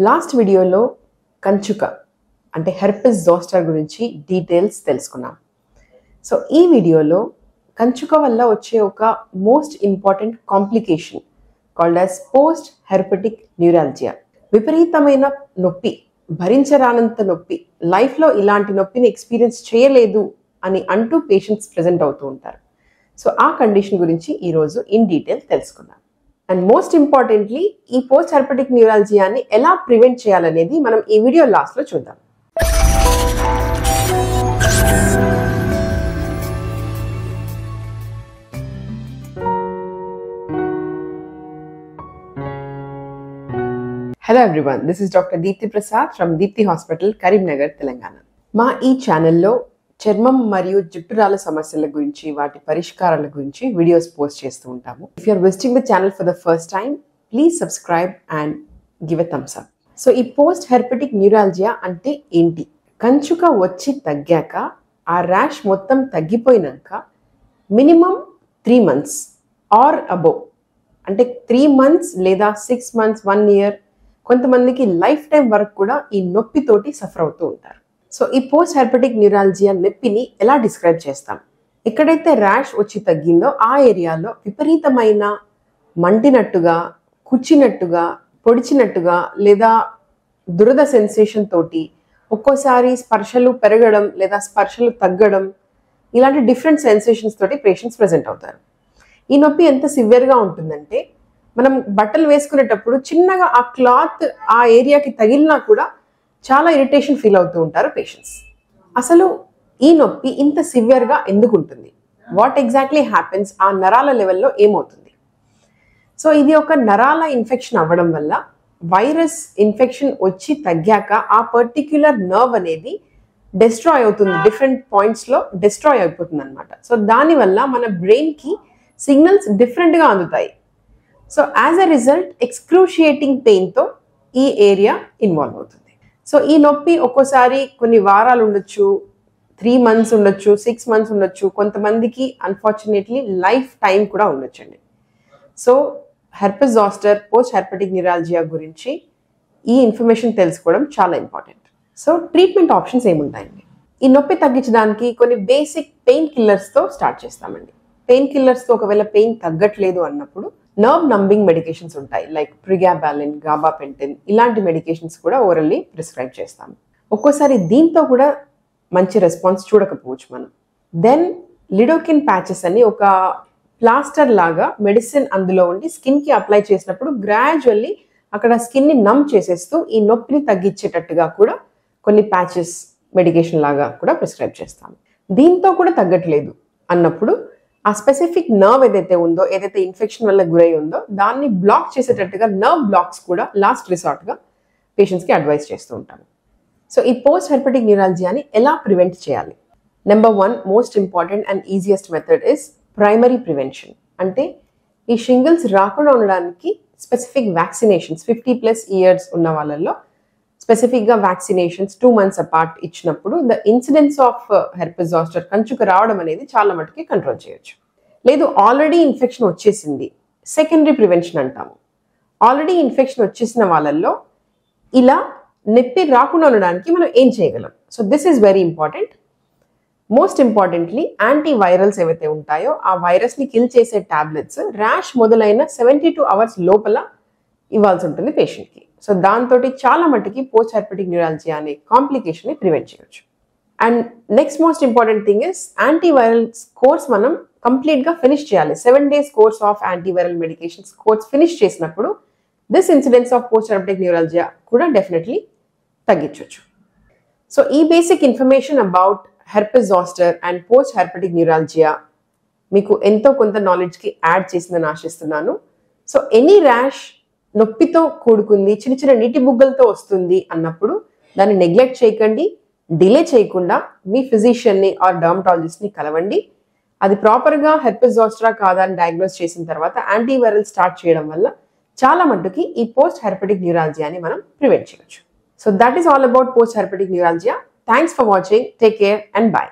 Last వీడియోలో కంచుక అంటే herpes zoster గురించి డీటెయిల్స్ తెలుసుకున్నాం. సో ఈ వీడియోలో కంచుక వల్ల వచ్చే ఒక most important complication called as post herpetic neuralgia. విపరీతమైన నొప్పి, భరించరానంత నొప్పి, లైఫ్లో ఇలాంటి నొప్పిని ఎక్స్పీరియన్స్ చేయలేదు అని అంటూ పేషెంట్స్ ప్రెజెంట్ అవుతూ ఉంటారు. సో ఆ కండిషన్ గురించి ఈరోజు ఇన్ డీటెయిల్ తెలుసుకుందాం. అండ్ మోస్ట్ ఇంపార్టెంట్లీ ఈ పోస్ట్ హెర్పెటిక్ న్యూరాలజియాని ఎలా ప్రివెంట్ చేయాలనేది మనం ఈ వీడియో లాస్ట్లో చూద్దాం. Hello everyone, this is doctor Deepthi Prasad from Deepthi hospital, Karimnagar, Telangana. మా ఈ ఛానల్లో చర్మం మరియు జుట్టురాల సమస్యల గురించి, వాటి పరిష్కారాల గురించి వీడియోస్ పోస్ట్ చేస్తూ ఉంటాము. If you are visiting the channel for the first time, please subscribe and give a thumbs up. So ఈ పోస్ట్ హెర్పెటిక్ న్యూరాలజియా అంటే ఏంటి? కంచుక వచ్చి తగ్గాక, ఆ ర్యాష్ మొత్తం తగ్గిపోయినాక మినిమం 3 months ఆర్ అబోవ్, అంటే 3 months లేదా 6 months, 1 year, కొంతమందికి లైఫ్ టైం వరకు కూడా ఈ నొప్పితోటి సఫర్ అవుతూ ఉంటారు. సో ఈ పోస్ట్ హెర్పెటిక్ న్యూరాలజియా నొప్పిని ఎలా డిస్క్రైబ్ చేస్తాం? ఎక్కడైతే ర్యాష్ వచ్చి తగ్గిందో ఆ ఏరియాలో విపరీతమైన మంటినట్టుగా, కుచ్చినట్టుగా, పొడిచినట్టుగా లేదా దురద సెన్సేషన్ తోటి, ఒక్కోసారి స్పర్శలు పెరగడం లేదా స్పర్శలు తగ్గడం, ఇలాంటి డిఫరెంట్ సెన్సేషన్స్ తోటి పేషెంట్స్ ప్రెజెంట్ అవుతారు. ఈ నొప్పి ఎంత సివియర్గా ఉంటుందంటే, మనం బట్టలు వేసుకునేటప్పుడు చిన్నగా ఆ క్లాత్ ఆ ఏరియాకి తగిలినా కూడా చాలా ఇరిటేషన్ ఫీల్ అవుతూ ఉంటారు పేషెంట్స్. అసలు ఈ నొప్పి ఇంత సివియర్గా ఎందుకు ఉంటుంది? What exactly happens? ఆ నరాల లెవెల్లో ఏమవుతుంది? సో ఇది ఒక నరాల ఇన్ఫెక్షన్ అవ్వడం వల్ల, వైరస్ ఇన్ఫెక్షన్ వచ్చి తగ్గాక ఆ పర్టిక్యులర్ నర్వ్ అనేది డిస్ట్రాయ్ అవుతుంది, డిఫరెంట్ పాయింట్స్లో డిస్ట్రాయ్ అయిపోతుంది అనమాట. సో దానివల్ల మన బ్రెయిన్కి సిగ్నల్స్ డిఫరెంట్గా అందుతాయి. So as a result excruciating పెయిన్తో ఈ ఏరియా ఇన్వాల్వ్ అవుతుంది. సో ఈ నొప్పి ఒక్కోసారి కొన్ని వారాలు ఉండొచ్చు, 3 months ఉండొచ్చు, 6 months ఉండొచ్చు, కొంతమందికి అన్ఫార్చునేట్లీ లైఫ్ టైం కూడా ఉండొచ్చండి. So herpes zoster, post herpetic neuralgia గురించి ఈ ఇన్ఫర్మేషన్ తెలుసుకోవడం చాలా ఇంపార్టెంట్. సో ట్రీట్మెంట్ ఆప్షన్స్ ఏముంటాయండి? ఈ నొప్పి తగ్గించడానికి కొన్ని బేసిక్ పెయిన్ కిల్లర్స్తో స్టార్ట్ చేస్తామండి. పెయిన్ కిల్లర్స్తో ఒకవేళ పెయిన్ తగ్గట్లేదు అన్నప్పుడు నర్వ్ నంబింగ్ మెడికేషన్స్ ఉంటాయి, లైక్ ప్రిగాబాలిన్, గాబాపెంటిన్, ఇలాంటి మెడికేషన్స్ కూడా ఓరల్లీ ప్రిస్క్రైబ్ చేస్తాము. ఒక్కోసారి దీంతో కూడా మంచి రెస్పాన్స్ చూడకపోవచ్చు మనం. దెన్ లిడోకిన్ ప్యాచెస్ అని ఒక ప్లాస్టర్ లాగా మెడిసిన్ అందులో ఉండి స్కిన్కి అప్లై చేసినప్పుడు గ్రాడ్యువల్లీ అక్కడ స్కిన్ని నమ్ చేసేస్తూ ఈ నొప్పిని తగ్గించేటట్టుగా కూడా కొన్ని ప్యాచెస్ మెడికేషన్ లాగా కూడా ప్రిస్క్రైబ్ చేస్తాము. దీంతో కూడా తగ్గట్లేదు అన్నప్పుడు ఆ స్పెసిఫిక్ నర్వ్ ఏదైతే ఉందో, ఏదైతే ఇన్ఫెక్షన్ వల్ల గురై ఉందో, దాన్ని బ్లాక్ చేసేటట్టుగా నర్వ్ బ్లాక్స్ కూడా లాస్ట్ రిసార్ట్గా పేషెంట్స్కి అడ్వైస్ చేస్తూ ఉంటాము. సో ఈ పోస్ట్ హెర్పెటిక్ న్యూరాలజియాని ఎలా ప్రివెంట్ చేయాలి? Number 1 most important and easiest method is primary prevention. అంటే ఈ షింగిల్స్ రాకుండా ఉండడానికి స్పెసిఫిక్ వ్యాక్సినేషన్స్ 50+ years ఉన్న వాళ్ళల్లో స్పెసిఫిక్గా వ్యాక్సినేషన్స్ 2 months అపార్ట్ ఇచ్చినప్పుడు the incidence of herpes zoster, కంచుక రావడం అనేది చాలా మటుకి కంట్రోల్ చేయొచ్చు. లేదు ఆల్రెడీ ఇన్ఫెక్షన్ వచ్చేసింది, సెకండరీ ప్రివెన్షన్ అంటాము. ఆల్రెడీ ఇన్ఫెక్షన్ వచ్చేసిన వాళ్ళల్లో ఇలా నొప్పి రాకుండా ఉండడానికి మనం ఏం చేయగలం? So this is very important. Most importantly antivirals ఏవైతే ఉంటాయో ఆ వైరస్ని కిల్ చేసే టాబ్లెట్స్ ర్యాష్ మొదలైన 72 hours లోపల ఇవ్వాల్సి ఉంటుంది పేషెంట్కి. సో దాంతో చాలా మటుకి పోస్ట్ హెర్పెటిక్ న్యూరాలజియా అనే కాంప్లికేషన్ని ప్రివెంట్ చేయొచ్చు. And next most important thing is antiviral course మనం కంప్లీట్గా ఫినిష్ చేయాలి. 7 days course of antiviral medications course finish చేసినప్పుడు this incidence of post herpetic neuralgia కూడా డెఫినెట్లీ తగ్గించవచ్చు. సో ఈ basic information about herpes zoster and post herpetic neuralgia మీకు ఎంతో కొంత నాలెడ్జ్కి యాడ్ చేసిందని ఆశిస్తున్నాను. సో ఎనీ ర్యాష్ నొప్పితో కూడుకుంది, చిన్న చిన్న నీటి బుగ్గలతో వస్తుంది అన్నప్పుడు దాన్ని నెగ్లెక్ట్ చేయకండి. డిలే చేయకుండా మీ ఫిజిషియన్ని ఆర్ డర్మటాలజిస్ట్ని కలవండి. అది ప్రాపర్గా హెర్పెస్ జోస్టరా కాదా అని డయాగ్నోస్ చేసిన తర్వాత యాంటీవైరల్ స్టార్ట్ చేయడం వల్ల చాలా మట్టుకి ఈ పోస్ట్ హెర్పెటిక్ న్యూరాలజియాని మనం ప్రివెంట్ చేయొచ్చు. So that is all about post herpetic neuralgia. Thanks for watching. Take care and by.